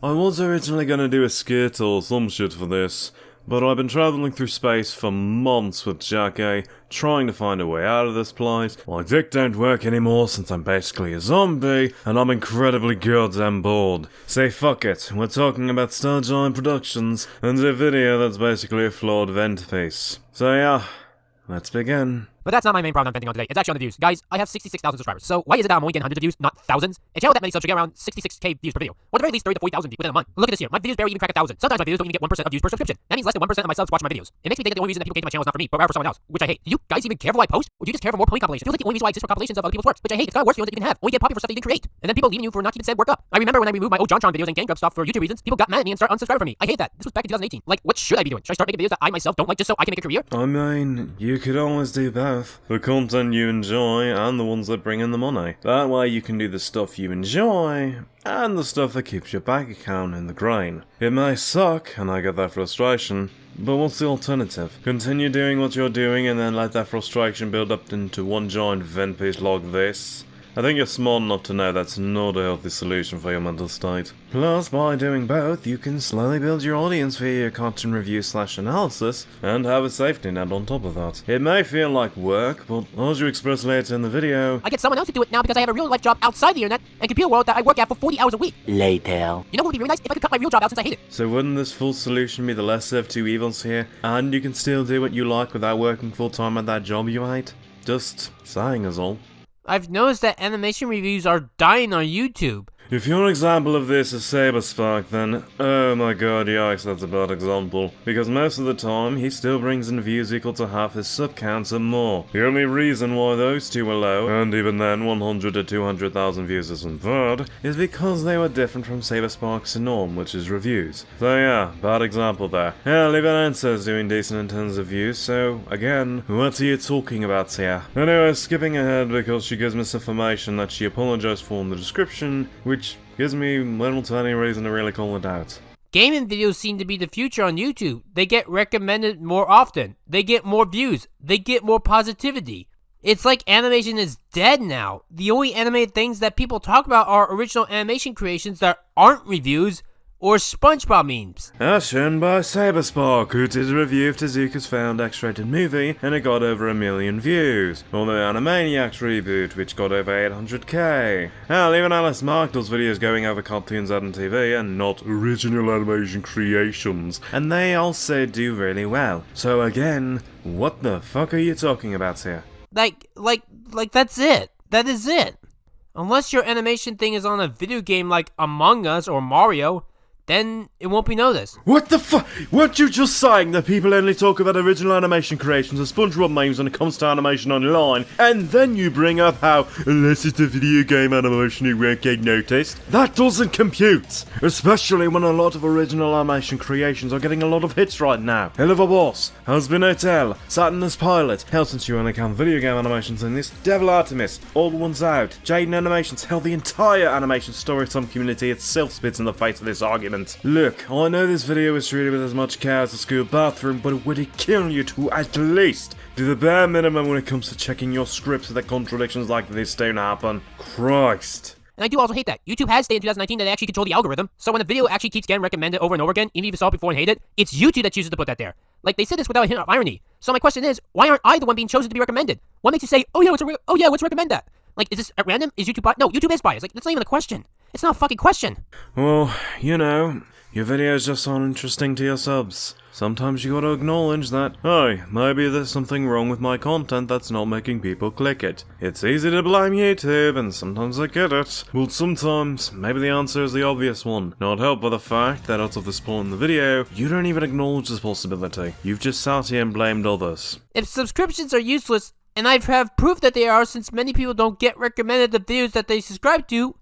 I was originally gonna do a skit or some shit for this, but I've been travelling through space for months with Jack A, trying to find a way out of this place. My dick don't work anymore since I'm basically a zombie, and I'm incredibly goddamn bored. Say fuck it, we're talking about Stargiant Productions, and a video that's basically a flawed vent piece. So yeah, let's begin. But that's not my main problem I'm venting on today. It's actually on the views. Guys, I have 66,000 subscribers. So why is it that I'm only getting hundreds of views, not thousands? A channel with that many subs should get around 66k views per video. Or at the very least 30 to 40,000 within a month. Look at this here. My videos barely even crack 1,000. Sometimes my videos don't even get 1% of views per subscription. That means less than 1% of my subs watch my videos. It makes me think that the only reason that people came to my channel is not for me, but rather for someone else, which I hate. Do you guys even care for what I post? Or do you just care for more point compilations? It feels like the only reason why I exist for compilations of other people's works, which I hate. It's kind of worse feeling that you can have. Only get popular for stuff that you didn't create. And then people leaving you for not keeping said work up. I remember when I removed my old JonTron videos and Game Grub stuff for YouTube reasons, people got mad at me and started unsubscribing from me. I hate that. This was back in 2018. Like, what should I be doing? Should I start making videos that I myself don't like just so I can make a career? I mean, you could always do both. The content you enjoy and the ones that bring in the money. That way you can do the stuff you enjoy and the stuff that keeps your bank account in the green. It may suck, and I get that frustration, but what's the alternative? Continue doing what you're doing and then let that frustration build up into one giant vent piece like this? I think you're smart enough to know that's not a healthy solution for your mental state. Plus, by doing both, you can slowly build your audience via your content review / analysis, and have a safety net on top of that. It may feel like work, but as you express later in the video, I get someone else to do it now because I have a real life job outside the internet and computer world that I work at for 40 hours a week. Later. You know what would be really nice? If I could cut my real job out since I hate it. So wouldn't this full solution be the lesser of two evils here, and you can still do what you like without working full time at that job you hate? Just saying is all. I've noticed that animation reviews are dying on YouTube. If your example of this is Saberspark, then oh my god, yikes, that's a bad example. Because most of the time, he still brings in views equal to half his sub counts or more. The only reason why those two were low, and even then 100 to 200,000 views isn't bad, is because they were different from Saberspark's norm, which is reviews. So yeah, bad example there. Yeah, Livanensa's doing decent in terms of views, so again, what are you talking about here? Anyway, skipping ahead because she gives misinformation that she apologized for in the description, which gives me little to any reason to really call it out. Gaming videos seem to be the future on YouTube. They get recommended more often. They get more views. They get more positivity. It's like animation is dead now. The only animated things that people talk about are original animation creations that aren't reviews or SpongeBob memes. As shown by Saberspark, who did a review of Tezuka's found X-rated movie, and it got over 1 million views. Or the Animaniacs reboot, which got over 800k. Hell, even Alice Mark does videos going over cartoons on TV, and not original animation creations. And they also do really well. So again, what the fuck are you talking about here? Like that's it. That is it. Unless your animation thing is on a video game like Among Us or Mario, then it won't be noticed. What the fuck? Weren't you just saying that people only talk about original animation creations and SpongeBob memes when it comes to animation online, and then you bring up how, unless it's a video game animation, it won't get noticed? That doesn't compute! Especially when a lot of original animation creations are getting a lot of hits right now. Hell of a Boss, Husband Hotel, Saturn's Pilot, hell since you only count video game animations in this, Devil Artemis, All Ones Out, Jaden Animations, hell the entire animation storytime community itself spits in the face of this argument. Look, I know this video is treated with as much care as a school bathroom, but would it kill you to at least do the bare minimum when it comes to checking your scripts so that contradictions like this don't happen? Christ. And I do also hate that. YouTube has stated in 2019 that they actually control the algorithm, so when a video actually keeps getting recommended over and over again, even if you saw it before and hate it, it's YouTube that chooses to put that there. Like, they said this without a hint of irony. So my question is, why aren't I the one being chosen to be recommended? What makes you say, oh yeah, let's recommend that? Like, is this at random? Is YouTube biased? No, YouTube is biased. Like, that's not even a question. It's not a fucking question. Well, you know, your videos just aren't interesting to your subs. Sometimes you gotta acknowledge that, hey, maybe there's something wrong with my content that's not making people click it. It's easy to blame YouTube, and sometimes I get it. But sometimes, maybe the answer is the obvious one. Not helped by the fact that out of this point in the video, you don't even acknowledge this possibility. You've just sat here and blamed others. If subscriptions are useless, and I have proof that they are since many people don't get recommended the videos that they subscribe to,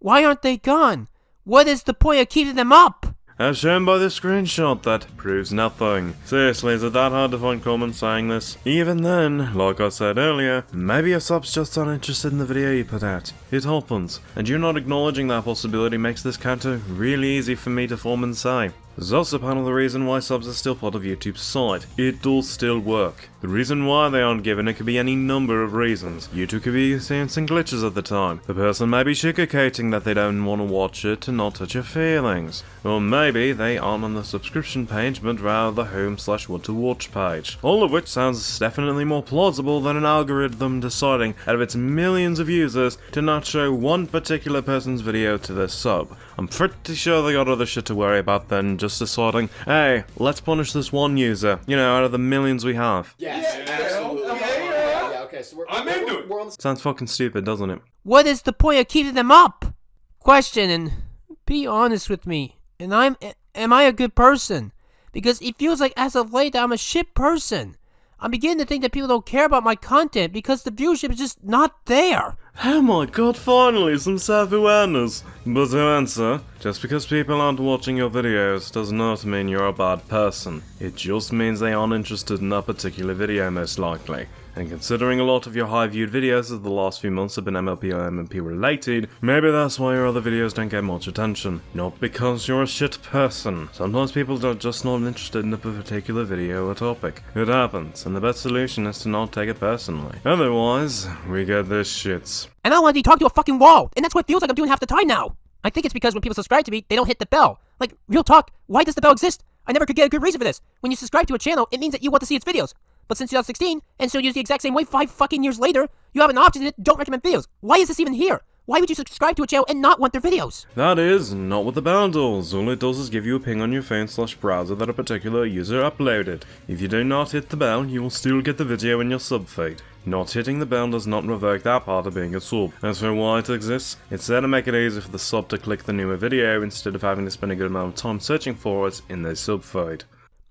why aren't they gone? What is the point of keeping them up? As shown by this screenshot, that proves nothing. Seriously, is it that hard to find comments saying this? Even then, like I said earlier, maybe your subs just aren't interested in the video you put out. It happens, and you not acknowledging that possibility makes this counter really easy for me to form and say. This is also part of the reason why subs are still part of YouTube's site. It does still work. The reason why they aren't given it could be any number of reasons. YouTube could be experiencing glitches at the time. The person may be sugarcoating that they don't want to watch it to not touch your feelings. Or maybe they aren't on the subscription page but rather the home/what to watch page. All of which sounds definitely more plausible than an algorithm deciding out of its millions of users to not show one particular person's video to their sub. I'm pretty sure they got other shit to worry about than just deciding, hey, let's punish this one user, you know, out of the millions we have. Yes, absolutely. Yeah, okay, so I'm into it. we're on the Sounds fucking stupid, doesn't it? What is the point of keeping them up? Question, and be honest with me. And am I a good person? Because it feels like as of late I'm a shit person. I'm beginning to think that people don't care about my content because the viewership is just not there. Oh my god, finally, some self-awareness. But to answer, just because people aren't watching your videos does not mean you're a bad person. It just means they aren't interested in that particular video most likely. And considering a lot of your high-viewed videos of the last few months have been MLP or MMP related, maybe that's why your other videos don't get much attention. Not because you're a shit person. Sometimes people are just not interested in a particular video or topic. It happens, and the best solution is to not take it personally. Otherwise, we get this shits. And I want to be talking to a fucking wall, and that's what it feels like I'm doing half the time now. I think it's because when people subscribe to me, they don't hit the bell. Like, real talk, why does the bell exist? I never could get a good reason for this. When you subscribe to a channel, it means that you want to see its videos. But since 2016, and still use the exact same way 5 fucking years later, you have an option that don't recommend videos. Why is this even here? Why would you subscribe to a channel and not want their videos? That is not what the bell does. All it does is give you a ping on your phone/browser that a particular user uploaded. If you do not hit the bell, you will still get the video in your sub feed. Not hitting the bell does not revoke that part of being a sub. As for why it exists, it's there to make it easy for the sub to click the newer video instead of having to spend a good amount of time searching for it in their sub feed.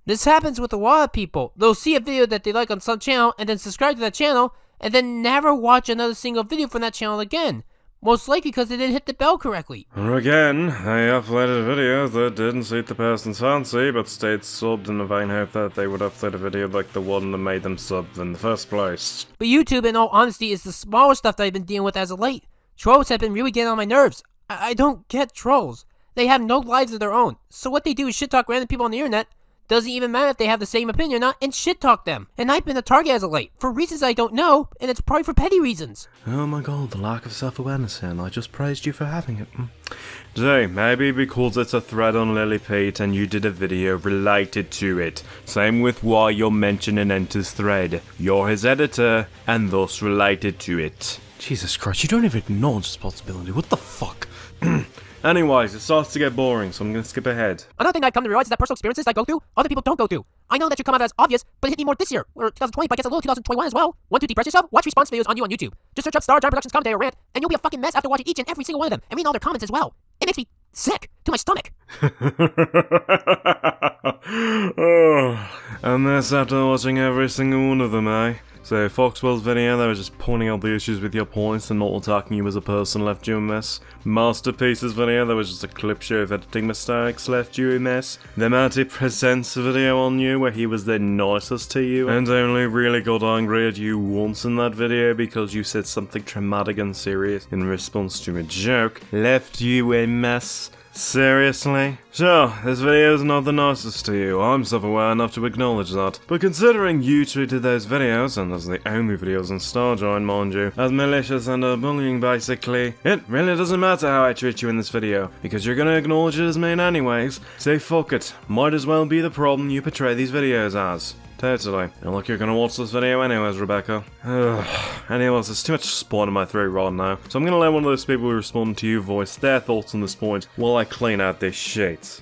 This happens with a lot of people. They'll see a video that they like on some channel and then subscribe to that channel and then never watch another single video from that channel again. Most likely because they didn't hit the bell correctly. Or again, they uploaded videos that didn't suit the person's fancy but stayed subbed in the vain hope that they would upload a video like the one that made them sub in the first place. But YouTube, in all honesty, is the smaller stuff that I've been dealing with as of late. Trolls have been really getting on my nerves. I don't get trolls. They have no lives of their own. So what they do is shit talk random people on the internet. Doesn't even matter if they have the same opinion or not, and shit talk them. And I've been a target as of late, for reasons I don't know, and it's probably for petty reasons. Oh my god, the lack of self-awareness here, and I just praised you for having it. Jay, maybe because it's a thread on Lillipede and you did a video related to it. Same with why you're mentioned in Enter's thread. You're his editor, and thus related to it. Jesus Christ, you don't even acknowledge responsibility, what the fuck? Anyways, it starts to get boring, so I'm gonna skip ahead. Another thing I've come to realize is that personal experiences I go through, other people don't go through. I know that should come out as obvious, but it hit me more this year, or 2020, but I guess a little 2021 as well. Want to depress yourself? Watch response videos on YouTube. Just search up Star John Productions commentary or rant, and you'll be a fucking mess after watching each and every single one of them, and reading all their comments as well. It makes me sick to my stomach. Oh, and that's after watching every single one of them, eh? So Foxwell's video that was just pointing out the issues with your points and not attacking you as a person left you a mess. Masterpiece's video that was just a clip show of editing mistakes left you a mess. The Matty Presents video on you where he was the nicest to you and only really got angry at you once in that video because you said something traumatic and serious in response to a joke left you a mess. Seriously? Sure, this video is not the nicest to you, I'm self-aware enough to acknowledge that. But considering you treated those videos, and those are the only videos on Starjoin, mind you, as malicious and bullying basically, it really doesn't matter how I treat you in this video, because you're gonna acknowledge it as mean anyways, so fuck it, might as well be the problem you portray these videos as. Totally. And look, you're gonna watch this video anyways, Rebecca. Anyways, there's too much spawn in my throat right now, so I'm gonna let one of those people who respond to you voice their thoughts on this point while I clean out this shit.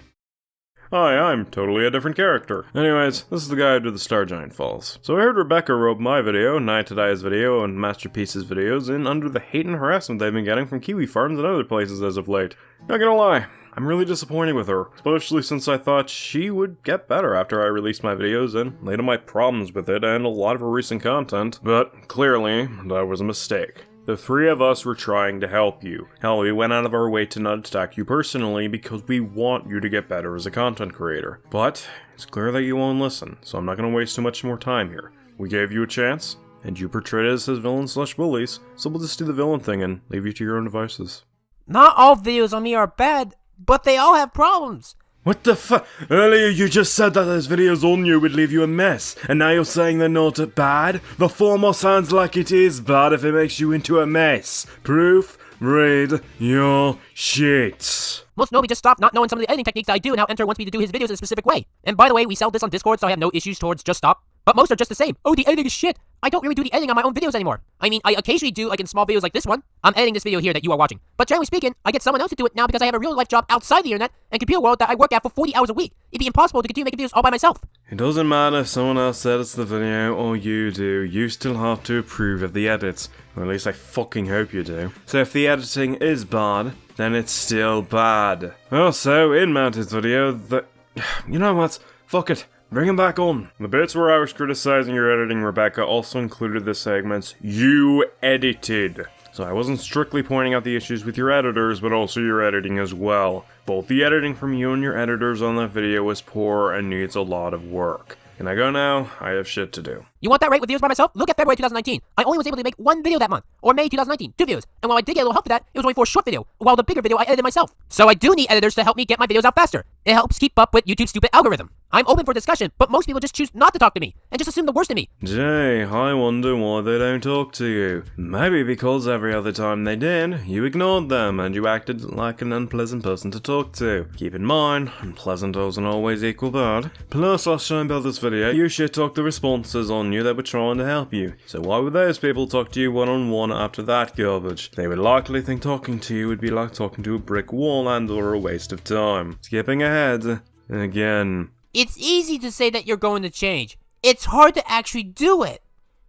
Hi, I'm totally a different character. Anyways, this is the guy who did the Star Giant Falls. So I heard Rebecca wrote my video, NaiTaiDai's video, and Masterpiece's videos in under the hate and harassment they've been getting from Kiwi farms and other places as of late. Not gonna lie, I'm really disappointed with her, especially since I thought she would get better after I released my videos and laid on my problems with it and a lot of her recent content, but clearly, that was a mistake. The three of us were trying to help you. Hell, we went out of our way to not attack you personally because we want you to get better as a content creator. But it's clear that you won't listen, so I'm not going to waste too much more time here. We gave you a chance, and you portrayed us as villains/bullies, so we'll just do the villain thing and leave you to your own devices. Not all videos on me are bad, but they all have problems. What the fuck? Earlier you just said that those videos on you would leave you a mess, and now you're saying they're not bad? The former sounds like it is bad if it makes you into a mess. Proof? Read your shit. Most Nobi just stopped not knowing some of the editing techniques I do and how Enter wants me to do his videos in a specific way. And by the way, we sell this on Discord, so I have no issues towards just stop. But most are just the same. Oh, the editing is shit. I don't really do the editing on my own videos anymore. I mean, I occasionally do, like in small videos like this one. I'm editing this video here that you are watching. But generally speaking, I get someone else to do it now because I have a real life job outside the internet and computer world that I work at for 40 hours a week. It'd be impossible to continue making videos all by myself. It doesn't matter if someone else edits the video or you do, you still have to approve of the edits. Or at least I fucking hope you do. So if the editing is bad, then it's still bad. Also, in Mountain's video, you know what? Fuck it. Bring him back on. The bits where I was criticizing your editing, Rebecca, also included the segments you edited. So I wasn't strictly pointing out the issues with your editors, but also your editing as well. Both the editing from you and your editors on that video was poor and needs a lot of work. Can I go now? I have shit to do. You want that rate with videos by myself? Look at February 2019. I only was able to make one video that month. Or May 2019, 2 videos. And while I did get a little help with that, it was only for a short video, while the bigger video I edited myself. So I do need editors to help me get my videos out faster. It helps keep up with YouTube's stupid algorithm. I'm open for discussion, but most people just choose not to talk to me, and just assume the worst in me. Jay, I wonder why they don't talk to you. Maybe because every other time they did, you ignored them, and you acted like an unpleasant person to talk to. Keep in mind, unpleasant doesn't always equal bad. Plus, I'll show about this video, you shit-talked the responses on you that were trying to help you. So why would those people talk to you one-on-one after that garbage? They would likely think talking to you would be like talking to a brick wall and or a waste of time. Skipping ahead, again. It's easy to say that you're going to change. It's hard to actually do it.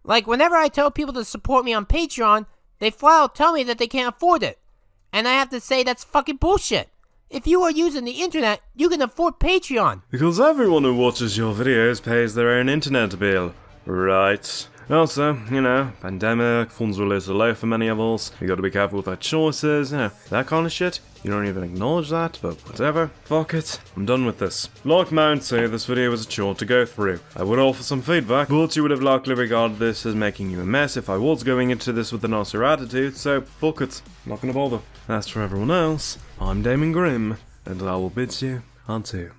Like, whenever I tell people to support me on Patreon, they flat out tell me that they can't afford it. And I have to say that's fucking bullshit. If you are using the internet, you can afford Patreon. Because everyone who watches your videos pays their own internet bill, right? Also, you know, pandemic, funds were a little low for many of us, we gotta be careful with our choices, you know, that kind of shit. You don't even acknowledge that, but whatever. Fuck it. I'm done with this. Like Mount said, this video was a chore to go through. I would offer some feedback, but you would have likely regarded this as making you a mess if I was going into this with a nicer attitude, so fuck it. I'm not gonna bother. As for everyone else, I'm Damon Grimm, and I will bid you adieu.